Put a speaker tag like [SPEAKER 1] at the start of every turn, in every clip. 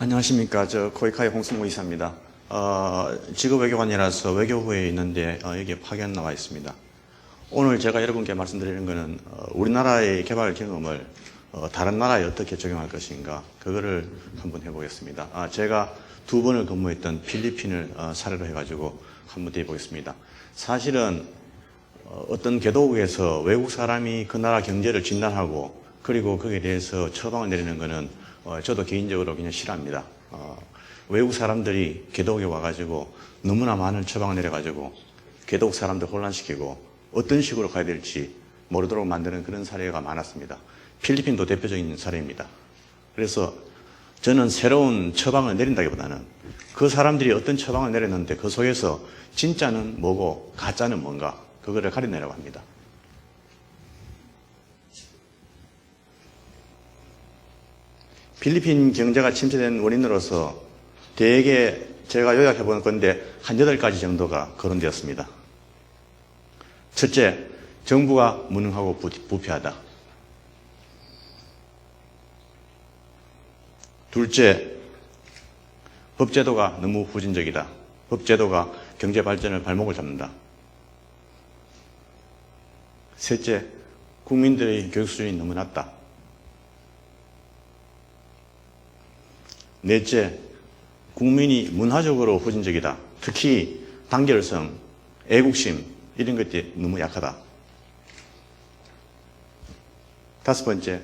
[SPEAKER 1] 안녕하십니까. 저 코이카의 홍승모 이사입니다. 직업 외교관이라서 외교부에 있는데 여기에 파견 나와 있습니다. 오늘 제가 여러분께 말씀드리는 것은 우리나라의 개발 경험을 다른 나라에 어떻게 적용할 것인가 그거를 한번 해보겠습니다. 제가 2번을 근무했던 필리핀을 사례로 해가지고 한번 해보겠습니다. 사실은 어떤 개도국에서 외국 사람이 그 나라 경제를 진단하고 그리고 거기에 대해서 처방을 내리는 것은 저도 개인적으로 그냥 싫어합니다. 외국 사람들이 개도국에 와가지고 너무나 많은 처방을 내려가지고 개도국 사람들 혼란시키고 어떤 식으로 가야 될지 모르도록 만드는 그런 사례가 많았습니다. 필리핀도 대표적인 사례입니다. 그래서 저는 새로운 처방을 내린다기보다는 그 사람들이 어떤 처방을 내렸는데 그 속에서 진짜는 뭐고 가짜는 뭔가 그거를 가려내려고 합니다. 필리핀 경제가 침체된 원인으로서 대개 제가 요약해 볼 건데 한 8가지 정도가 거론되었습니다. 첫째, 정부가 무능하고 부패하다. 둘째, 법제도가 너무 후진적이다. 법제도가 경제 발전을 발목을 잡는다. 셋째, 국민들의 교육 수준이 너무 낮다. 넷째, 국민이 문화적으로 후진적이다. 특히 단결성, 애국심 이런 것들이 너무 약하다. 다섯 번째,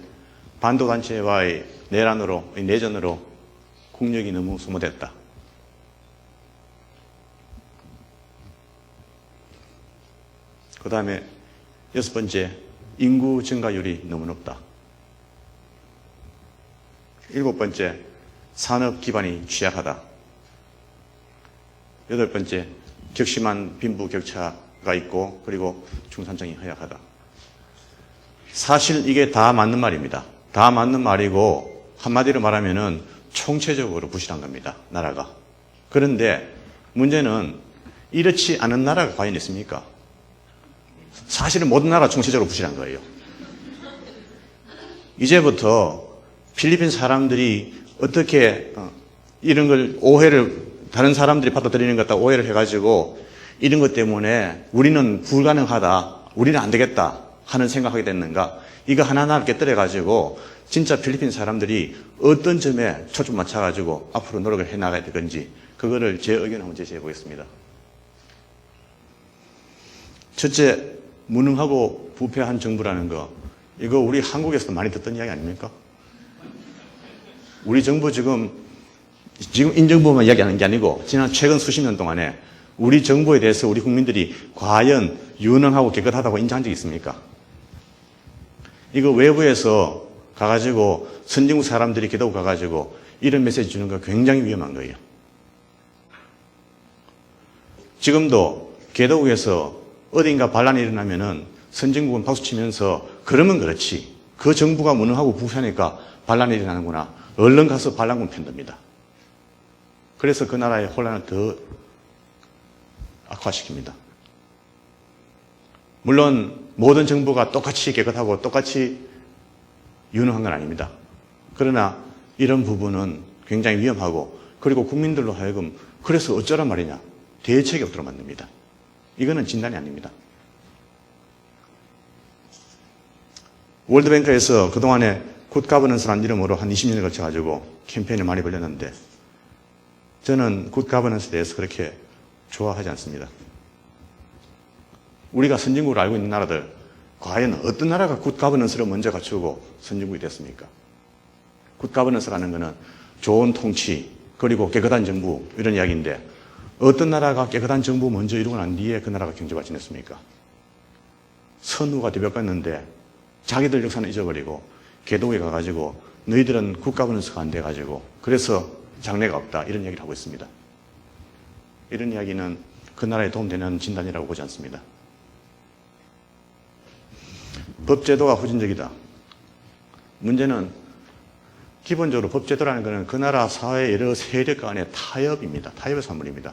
[SPEAKER 1] 반도단체와의 내전으로 국력이 너무 소모됐다. 그 다음에 여섯 번째, 인구 증가율이 너무 높다. 일곱 번째, 산업 기반이 취약하다. 여덟 번째, 격심한 빈부격차가 있고 그리고 중산층이 허약하다. 사실 이게 다 맞는 말입니다. 다 맞는 말이고 한마디로 말하면은 총체적으로 부실한 겁니다. 나라가. 그런데 문제는 이렇지 않은 나라가 과연 있습니까? 사실은 모든 나라가 총체적으로 부실한 거예요. 이제부터 필리핀 사람들이 어떻게 이런 걸 오해를 다른 사람들이 받아들이는 것 같다 오해를 해가지고 이런 것 때문에 우리는 불가능하다, 우리는 안 되겠다 하는 생각하게 됐는가? 이거 하나하나 깨뜨려가지고 진짜 필리핀 사람들이 어떤 점에 초점 맞춰가지고 앞으로 노력을 해나가야 될 건지 그거를 제 의견을 한번 제시해 보겠습니다. 첫째, 무능하고 부패한 정부라는 거 이거 우리 한국에서도 많이 듣던 이야기 아닙니까? 우리 정부 지금 인정부만 이야기하는 게 아니고 지난 최근 수십 년 동안에 우리 정부에 대해서 우리 국민들이 과연 유능하고 깨끗하다고 인정한 적이 있습니까? 이거 외부에서 가가지고 선진국 사람들이 개도국 가가지고 이런 메시지 주는 거 굉장히 위험한 거예요. 지금도 개도국에서 어딘가 반란이 일어나면은 선진국은 박수치면서 그러면 그렇지. 그 정부가 무능하고 부패하니까 반란이 일어나는구나. 얼른 가서 반란군 편듭니다. 그래서 그 나라의 혼란을 더 악화시킵니다. 물론 모든 정부가 똑같이 깨끗하고 똑같이 유능한 건 아닙니다. 그러나 이런 부분은 굉장히 위험하고 그리고 국민들로 하여금 그래서 어쩌란 말이냐 대책이 없도록 만듭니다. 이거는 진단이 아닙니다. 월드뱅크에서 그동안에 굿 가버넌스라는 이름으로 한 20년을 거쳐가지고 캠페인을 많이 벌였는데 저는 굿 가버넌스에 대해서 그렇게 좋아하지 않습니다. 우리가 선진국을 알고 있는 나라들 과연 어떤 나라가 굿 가버넌스를 먼저 갖추고 선진국이 됐습니까? 굿 가버넌스라는 것은 좋은 통치 그리고 깨끗한 정부 이런 이야기인데 어떤 나라가 깨끗한 정부 먼저 이루고 난 뒤에 그 나라가 경제 발전했습니까? 선우가 뒤바뀌었는데 자기들 역사는 잊어버리고 개도국에 가가지고 너희들은 굿가버넌스가 안 돼가지고 그래서 장래가 없다 이런 이야기를 하고 있습니다. 이런 이야기는 그 나라에 도움되는 진단이라고 보지 않습니다. 법제도가 후진적이다. 문제는 기본적으로 법제도라는 것은 그 나라 사회 여러 세력 간의 타협입니다. 타협의 산물입니다.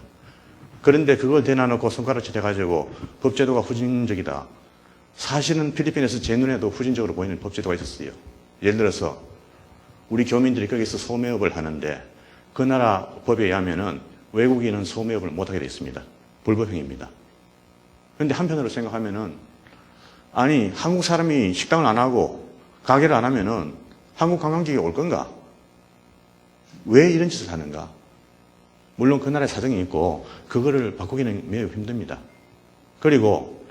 [SPEAKER 1] 그런데 그걸 대놔놓고 손가락질 해가지고 법제도가 후진적이다. 사실은 필리핀에서 제 눈에도 후진적으로 보이는 법제도가 있었어요. 예를 들어서 우리 교민들이 거기서 소매업을 하는데 그 나라 법에 의하면은 외국인은 소매업을 못하게 되어 있습니다. 불법행위입니다. 그런데 한편으로 생각하면은 아니 한국 사람이 식당을 안 하고 가게를 안 하면은 한국 관광객이 올 건가? 왜 이런 짓을 하는가? 물론 그 나라의 사정이 있고 그거를 바꾸기는 매우 힘듭니다. 그리고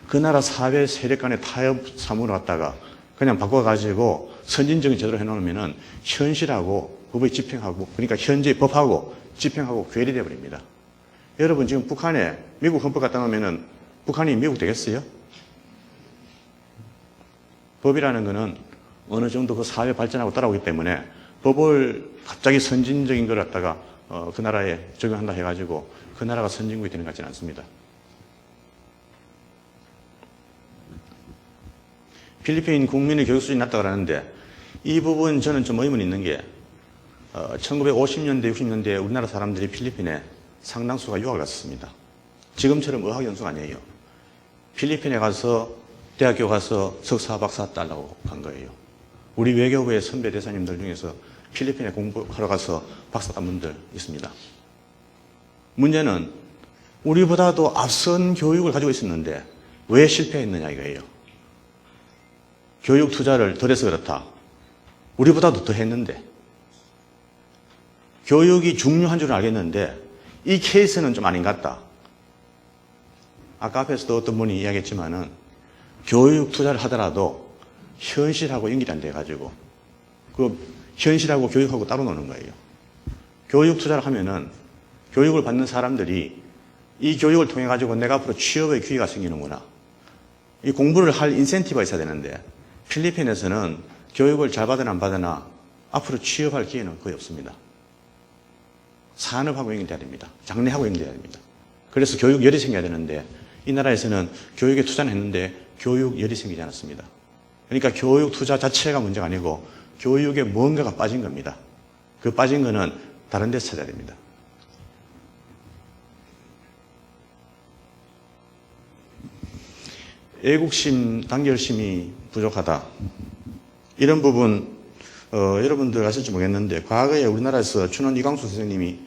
[SPEAKER 1] 그 나라 사회 세력 간의 타협 사무를 갖다가 그냥 바꿔가지고 선진적인 제도로 해놓으면은 현실하고 법의 집행하고 그러니까 현재 법하고 집행하고 괴리돼 버립니다. 여러분 지금 북한에 미국 헌법 갖다 놓으면은 북한이 미국 되겠어요? 법이라는 거는 어느 정도 그 사회 발전하고 따라오기 때문에 법을 갑자기 선진적인 걸 갖다가 그 나라에 적용한다 해가지고 그 나라가 선진국이 되는 것 같지는 않습니다. 필리핀 국민의 교육 수준이 낮다고 하는데 이 부분 저는 좀 의문이 있는 게 1950년대, 60년대에 우리나라 사람들이 필리핀에 상당수가 유학을 갔었습니다. 지금처럼 어학연수가 아니에요. 필리핀에 가서 대학교 가서 석사, 박사 따려고 간 거예요. 우리 외교부의 선배 대사님들 중에서 필리핀에 공부하러 가서 박사 딴 분들 있습니다. 문제는 우리보다도 앞선 교육을 가지고 있었는데 왜 실패했느냐 이거예요. 교육 투자를 덜 해서 그렇다. 우리보다도 더 했는데. 교육이 중요한 줄은 알겠는데 이 케이스는 좀 아닌 것 같다. 아까 앞에서도 어떤 분이 이야기했지만은 교육 투자를 하더라도 현실하고 연결이 안 돼가지고 그 현실하고 교육하고 따로 노는 거예요. 교육 투자를 하면은 교육을 받는 사람들이 이 교육을 통해 가지고 내가 앞으로 취업의 기회가 생기는구나. 이 공부를 할 인센티브가 있어야 되는데 필리핀에서는 교육을 잘 받으나 안 받으나 앞으로 취업할 기회는 거의 없습니다. 산업하고 연결돼야 됩니다. 장래하고 연결돼야 됩니다. 그래서 교육열이 생겨야 되는데 이 나라에서는 교육에 투자는 했는데 교육열이 생기지 않았습니다. 그러니까 교육 투자 자체가 문제가 아니고 교육에 뭔가가 빠진 겁니다. 그 빠진 거는 다른 데서 찾아야 됩니다. 애국심, 단결심이 부족하다. 이런 부분 여러분들 아실지 모르겠는데 과거에 우리나라에서 춘원 이광수 선생님이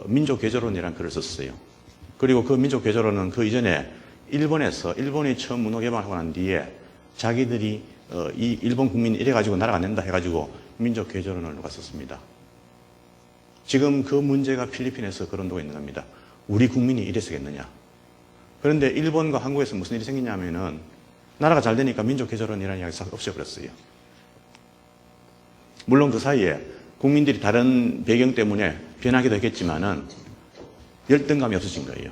[SPEAKER 1] 민족개조론이라는 글을 썼어요. 그리고 그 민족개조론은 그 이전에 일본이 처음 문호 개방하고 난 뒤에 자기들이 이 일본 국민이 이래가지고 나라가 안 된다 해가지고 민족개조론을 누가 썼습니다. 지금 그 문제가 필리핀에서 거론되고 있는 겁니다. 우리 국민이 이래서겠느냐. 그런데 일본과 한국에서 무슨 일이 생기냐면은 나라가 잘 되니까 민족개조론이라는 이야기가 없어버렸어요. 물론 그 사이에 국민들이 다른 배경 때문에 변하기도 했겠지만은 열등감이 없어진 거예요.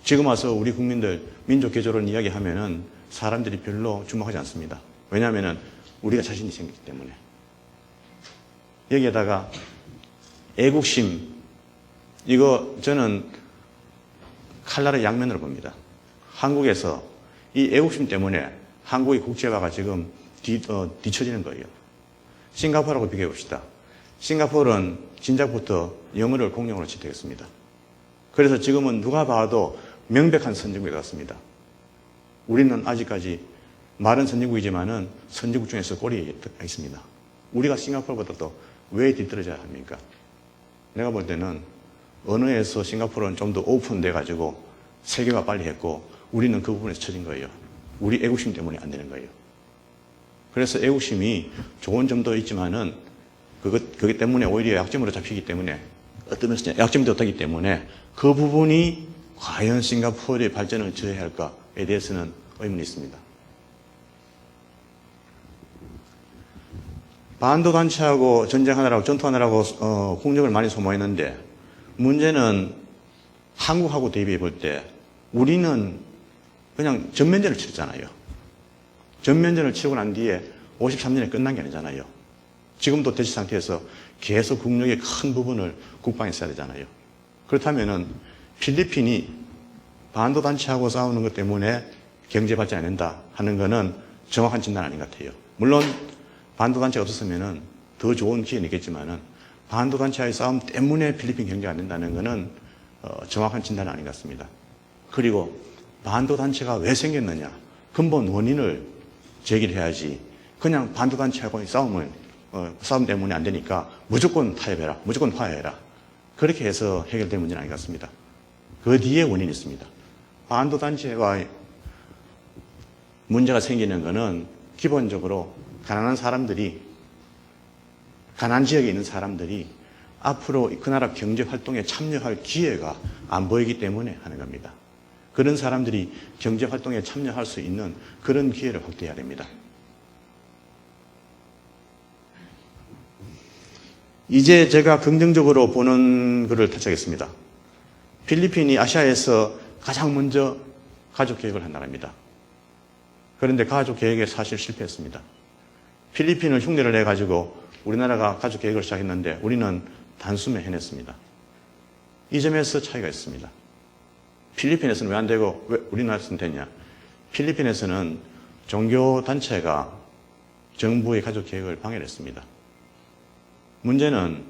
[SPEAKER 1] 지금 와서 우리 국민들 민족개조론 이야기하면은 사람들이 별로 주목하지 않습니다. 왜냐하면은 우리가 자신이 생기기 때문에. 여기에다가 애국심, 이거 저는 칼날의 양면으로 봅니다. 한국에서 이 애국심 때문에 한국의 국제화가 지금 뒤처지는 거예요. 싱가포르하고 비교해 봅시다. 싱가포르는 진작부터 영어를 공용어로 채택했습니다. 그래서 지금은 누가 봐도 명백한 선진국에 갔습니다. 우리는 아직까지 말은 선진국이지만은 선진국 중에서 꼬리에 있습니다. 우리가 싱가포르보다도 왜 뒤떨어져야 합니까? 내가 볼 때는 언어에서 싱가포르는 좀 더 오픈돼 가지고 세계화 빨리 했고 우리는 그 부분에서 처진 거예요. 우리 애국심 때문에 안 되는 거예요. 그래서 애국심이 좋은 점도 있지만은 그것 때문에 오히려 약점으로 잡히기 때문에 어떤 면에서 약점이 없다기 때문에 그 부분이 과연 싱가포르의 발전을 저해할까에 대해서는 의문이 있습니다. 반도단체하고 전쟁하느라고 전투하느라고 국력을 많이 소모했는데 문제는 한국하고 대비해 볼 때 우리는 그냥 전면전을 치렀잖아요. 전면전을 치르고 난 뒤에 53년에 끝난 게 아니잖아요. 지금도 대치 상태에서 계속 국력의 큰 부분을 국방에 써야 되잖아요. 그렇다면은 필리핀이 반도단체하고 싸우는 것 때문에 경제 발전이 안 된다 하는 거는 정확한 진단 아닌 것 같아요. 물론 반도단체가 없었으면은 더 좋은 기회는 있겠지만은 반도단체와의 싸움 때문에 필리핀 경제가 안 된다는 거는 정확한 진단은 아닌 것 같습니다. 그리고 반도단체가 왜 생겼느냐 근본 원인을 제기를 해야지 그냥 반도단체하고의 싸움을 싸움 때문에 안 되니까 무조건 타협해라, 무조건 화해해라. 그렇게 해서 해결될 문제는 아닌 것 같습니다. 그 뒤에 원인이 있습니다. 반도단체와 문제가 생기는 것은 기본적으로 가난한 지역에 있는 사람들이 앞으로 그 나라 경제 활동에 참여할 기회가 안 보이기 때문에 하는 겁니다. 그런 사람들이 경제 활동에 참여할 수 있는 그런 기회를 확대해야 됩니다. 이제 제가 긍정적으로 보는 것을 터치하겠습니다. 필리핀이 아시아에서 가장 먼저 가족 계획을 한 나라입니다. 그런데 가족 계획에 사실 실패했습니다. 필리핀을 흉내를 내가지고 우리나라가 가족 계획을 시작했는데 우리는 단숨에 해냈습니다. 이 점에서 차이가 있습니다. 필리핀에서는 왜 안 되고 왜 우리나라에서는 됐냐? 필리핀에서는 종교단체가 정부의 가족 계획을 방해를 했습니다. 문제는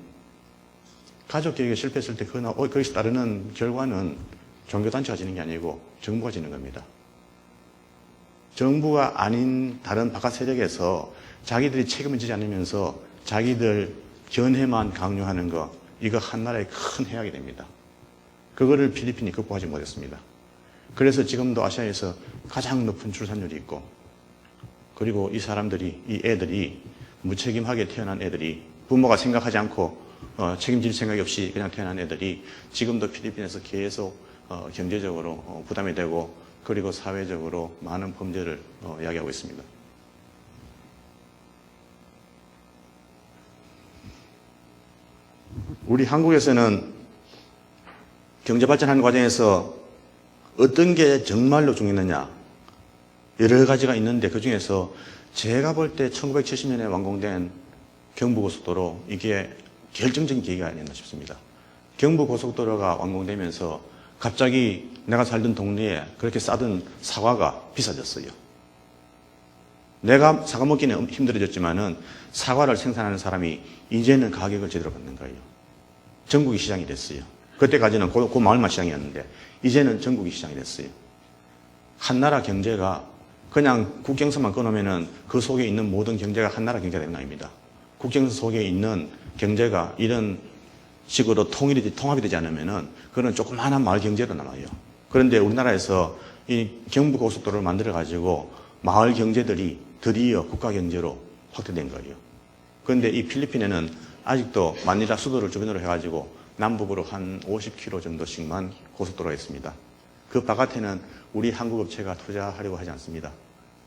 [SPEAKER 1] 가족 계획에 실패했을 때 거기서 따르는 결과는 종교단체가 지는 게 아니고 정부가 지는 겁니다. 정부가 아닌 다른 바깥 세력에서 자기들이 책임을 지지 않으면서 자기들 견해만 강요하는 거, 이거 한 나라의 큰 해악이 됩니다. 그거를 필리핀이 극복하지 못했습니다. 그래서 지금도 아시아에서 가장 높은 출산율이 있고, 그리고 이 애들이 무책임하게 태어난 애들이 부모가 생각하지 않고 책임질 생각이 없이 그냥 태어난 애들이 지금도 필리핀에서 계속 경제적으로 부담이 되고, 그리고 사회적으로 많은 범죄를 야기하고 있습니다. 우리 한국에서는 경제 발전하는 과정에서 어떤 게 정말로 중요했느냐, 여러 가지가 있는데 그 중에서 제가 볼 때 1970년에 완공된 경부고속도로, 이게 결정적인 계기가 아니었나 싶습니다. 경부고속도로가 완공되면서 갑자기 내가 살던 동네에 그렇게 싸던 사과가 비싸졌어요. 내가 사과 먹기는 힘들어졌지만은 사과를 생산하는 사람이 이제는 가격을 제대로 받는 거예요. 전국이 시장이 됐어요. 그때까지는 그 마을만 시장이었는데 이제는 전국이 시장이 됐어요. 한 나라 경제가 그냥 국경선만 끊으면은 그 속에 있는 모든 경제가 한 나라 경제가 되는 거 아닙니다. 국경선 속에 있는 경제가 이런 식으로 통합이 되지 않으면은 그건 조그마한 마을 경제로 남아요. 그런데 우리나라에서 이 경부고속도로를 만들어가지고 마을 경제들이 드디어 국가 경제로 확대된 거예요. 그런데 이 필리핀에는 아직도 마닐라 수도를 주변으로 해가지고 남북으로 한 50km 정도씩만 고속도로가 있습니다. 그 바깥에는 우리 한국 업체가 투자하려고 하지 않습니다.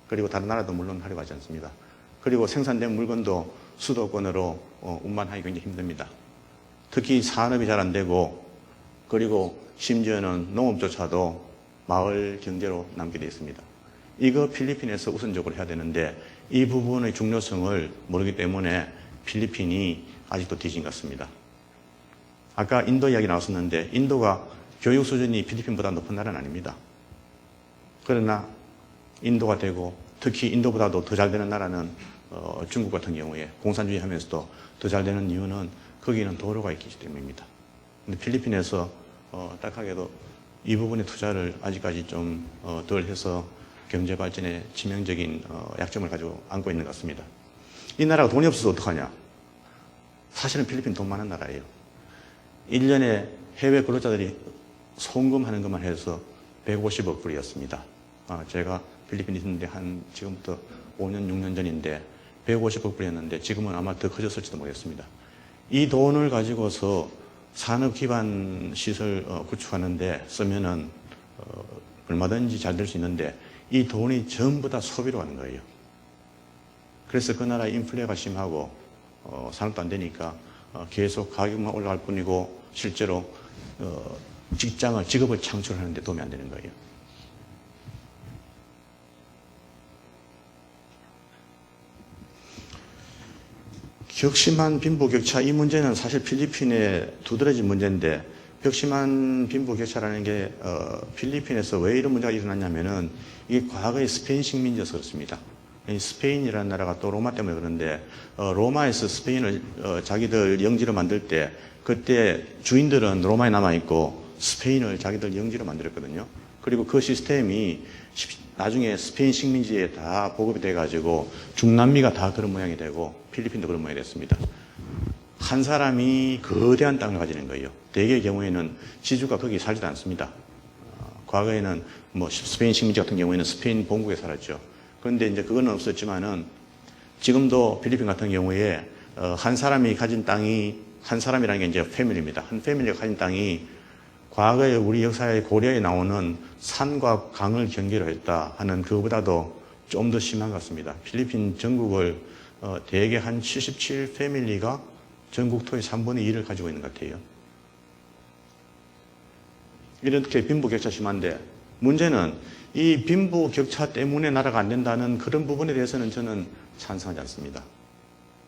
[SPEAKER 1] 그리고 다른 나라도 물론 하려고 하지 않습니다. 그리고 생산된 물건도 수도권으로 운반하기 굉장히 힘듭니다. 특히 산업이 잘 안 되고, 그리고 심지어는 농업조차도 마을 경제로 남게 되어 있습니다. 이거 필리핀에서 우선적으로 해야 되는데 이 부분의 중요성을 모르기 때문에 필리핀이 아직도 뒤진 것 같습니다. 아까 인도 이야기 나왔었는데 인도가 교육 수준이 필리핀보다 높은 나라는 아닙니다. 그러나 인도가 되고, 특히 인도보다도 더 잘 되는 나라는 중국 같은 경우에 공산주의 하면서도 더 잘 되는 이유는 거기는 도로가 있기 때문입니다. 근데 필리핀에서 딱하게도 이 부분의 투자를 아직까지 좀 덜 해서 경제 발전에 치명적인 약점을 가지고 안고 있는 것 같습니다. 이 나라가 돈이 없어서 어떡하냐? 사실은 필리핀 돈 많은 나라예요. 1년에 해외 근로자들이 송금하는 것만 해서 150억 불이었습니다. 제가 필리핀에 있는데 지금부터 5년, 6년 전인데 150억 불이었는데 지금은 아마 더 커졌을지도 모르겠습니다. 이 돈을 가지고서 산업 기반 시설 구축하는데 쓰면은 얼마든지 잘 될 수 있는데 이 돈이 전부 다 소비로 가는 거예요. 그래서 그 나라 인플레가 심하고 산업도 안 되니까 계속 가격만 올라갈 뿐이고 실제로 직업을 창출하는 데 도움이 안 되는 거예요. 격심한 빈부격차, 이 문제는 사실 필리핀의 두드러진 문제인데, 격심한 빈부격차라는 게 필리핀에서 왜 이런 문제가 일어났냐면은 이게 과거에 스페인 식민지여서 그렇습니다. 스페인이라는 나라가 또 로마 때문에 그런데 로마에서 스페인을 자기들 영지로 만들 때 그때 주인들은 로마에 남아있고 스페인을 자기들 영지로 만들었거든요. 그리고 그 시스템이 나중에 스페인 식민지에 다 보급이 돼가지고 중남미가 다 그런 모양이 되고 필리핀도 그런 모양이 됐습니다. 한 사람이 거대한 땅을 가지는 거예요. 대개의 경우에는 지주가 거기 살지도 않습니다. 과거에는 뭐 스페인 식민지 같은 경우에는 스페인 본국에 살았죠. 그런데 이제 그거는 없었지만은 지금도 필리핀 같은 경우에 한 사람이 가진 땅이, 한 사람이라는 게 이제 패밀리입니다. 한 패밀리가 가진 땅이 과거에 우리 역사의 고려에 나오는 산과 강을 경계로 했다 하는 그거보다도 좀 더 심한 것 같습니다. 필리핀 전국을 대개 한 77 패밀리가 전국 토의 3분의 2를 가지고 있는 것 같아요. 이렇게 빈부격차 심한데 문제는 이 빈부격차 때문에 나라가 안 된다는 그런 부분에 대해서는 저는 찬성하지 않습니다.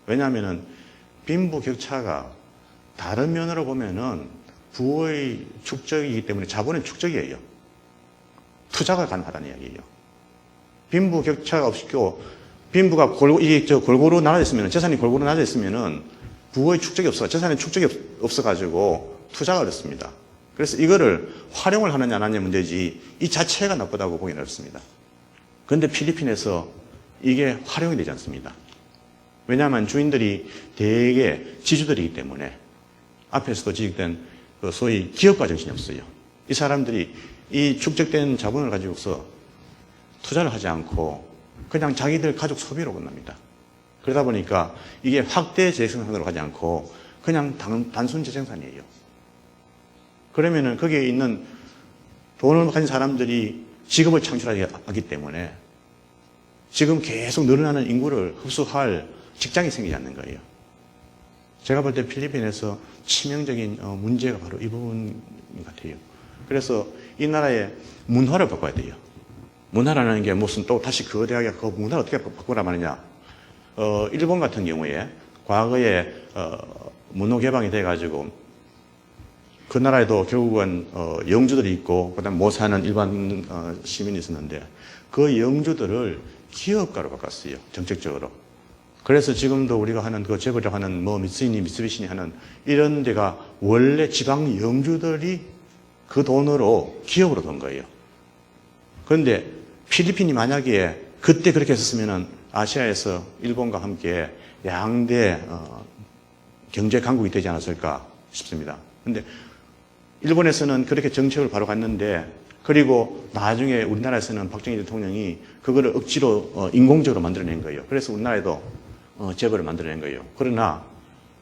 [SPEAKER 1] 왜냐하면 빈부격차가 다른 면으로 보면은 부의 축적이기 때문에 자본의 축적이에요. 투자가 가능하다는 이야기예요. 빈부격차가 없고 빈부가 골고루 나눠져 있으면, 재산이 골고루 나눠져 있으면은 부의 축적이 없어, 재산의 축적이 없어가지고 투자가 어렵습니다. 그래서 이거를 활용을 하느냐 안 하느냐 문제지 이 자체가 나쁘다고 보기는 어렵습니다. 그런데 필리핀에서 이게 활용이 되지 않습니다. 왜냐하면 주인들이 대개 지주들이기 때문에 앞에서도 지적된 그 소위 기업가 정신이 없어요. 이 사람들이 이 축적된 자본을 가지고서 투자를 하지 않고 그냥 자기들 가족 소비로 끝납니다. 그러다 보니까 이게 확대 재생산으로 가지 않고 그냥 단순 재생산이에요. 그러면은 거기에 있는 돈을 가진 사람들이 직업을 창출하기 때문에 지금 계속 늘어나는 인구를 흡수할 직장이 생기지 않는 거예요. 제가 볼 때 필리핀에서 치명적인 문제가 바로 이 부분인 것 같아요. 그래서 이 나라의 문화를 바꿔야 돼요. 문화라는 게 무슨 또 다시 거대하게 그 문화를 어떻게 바꾸라 말이냐. 일본 같은 경우에 과거에 문호 개방이 돼가지고 그 나라에도 결국은 영주들이 있고 그다음 못 사는 일반 시민이 있었는데 그 영주들을 기업가로 바꿨어요. 정책적으로. 그래서 지금도 우리가 하는 그 재벌이라고 하는 뭐 미쓰이니 미쓰비시니 하는 이런 데가 원래 지방 영주들이 그 돈으로 기업으로 돈 거예요. 그런데 필리핀이 만약에 그때 그렇게 했었으면은 아시아에서 일본과 함께 양대 경제 강국이 되지 않았을까 싶습니다. 그런데 일본에서는 그렇게 정책을 바로 갔는데 그리고 나중에 우리나라에서는 박정희 대통령이 그거를 억지로 인공적으로 만들어낸 거예요. 그래서 우리나라에도 재벌을 만들어낸 거예요. 그러나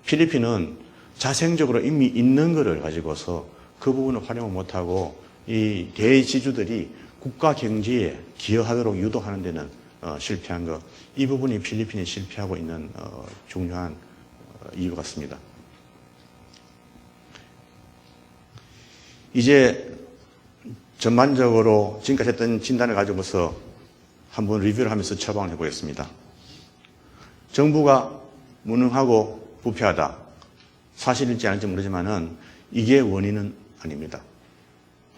[SPEAKER 1] 필리핀은 자생적으로 이미 있는 거를 가지고서 그 부분을 활용을 못하고 이 대지주들이 국가 경제에 기여하도록 유도하는 데는 실패한 것. 이 부분이 필리핀이 실패하고 있는 중요한 이유 같습니다. 이제 전반적으로 지금까지 했던 진단을 가지고서 한번 리뷰를 하면서 처방을 해보겠습니다. 정부가 무능하고 부패하다. 사실일지 아닐지 모르지만은 이게 원인은 아닙니다.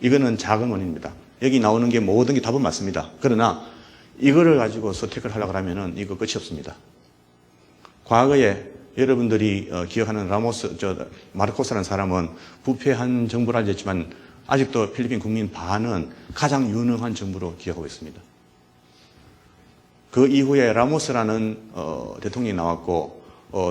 [SPEAKER 1] 이거는 작은 원인입니다. 여기 나오는 게 모든 게 답은 맞습니다. 그러나 이거를 가지고 선택을 하려고 하면은 이거 끝이 없습니다. 과거에 여러분들이 기억하는 마르코스라는 사람은 부패한 정부라 했지만 아직도 필리핀 국민 반은 가장 유능한 정부로 기억하고 있습니다. 그 이후에 라모스라는 대통령이 나왔고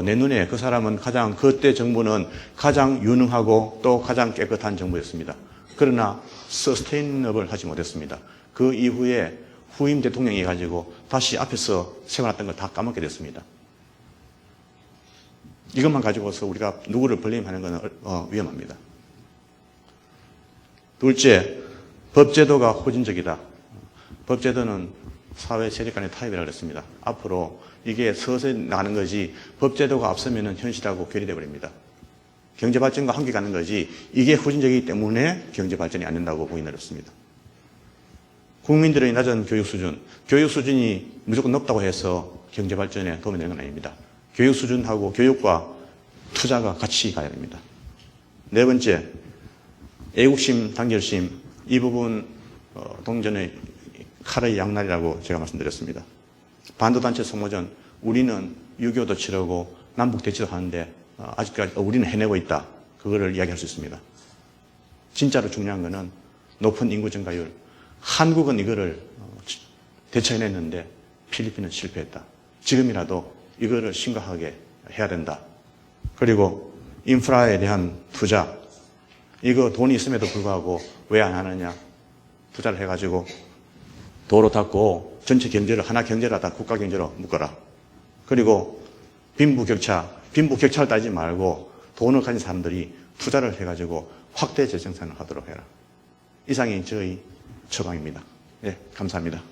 [SPEAKER 1] 내 눈에 그 사람은 그때 정부는 가장 유능하고 또 가장 깨끗한 정부였습니다. 그러나 서스테이너블 하지 못했습니다. 그 이후에 후임 대통령이 가지고 다시 앞에서 세워놨던 걸 다 까먹게 됐습니다. 이것만 가지고서 우리가 누구를 블레임하는 것은 위험합니다. 둘째, 법제도가 호진적이다. 법제도는 사회 세력 간의 타협이라고 했습니다. 앞으로 이게 서서히 나가는 거지 법제도가 앞서면 현실하고 괴리돼 버립니다. 경제발전과 함께 가는 거지 이게 후진적이기 때문에 경제발전이 안 된다고 보기는 어렵습니다. 국민들의 낮은 교육 수준이 무조건 높다고 해서 경제발전에 도움이 되는 건 아닙니다. 교육 수준하고 교육과 투자가 같이 가야 됩니다. 네 번째, 애국심, 단결심, 이 부분 동전의 칼의 양날이라고 제가 말씀드렸습니다. 반도단체 소모전, 우리는 6.25도 치르고 남북 대치도 하는데 아직까지 우리는 해내고 있다. 그거를 이야기할 수 있습니다. 진짜로 중요한 거는 높은 인구 증가율, 한국은 이거를 대처해냈는데 필리핀은 실패했다. 지금이라도 이거를 심각하게 해야 된다. 그리고 인프라에 대한 투자, 이거 돈이 있음에도 불구하고 왜 안 하느냐. 투자를 해가지고 도로 닦고 전체 경제를 하나 경제를 다 국가 경제로 묶어라. 그리고 빈부격차를 따지지 말고 돈을 가진 사람들이 투자를 해가지고 확대 재생산을 하도록 해라. 이상이 저희 처방입니다. 네, 감사합니다.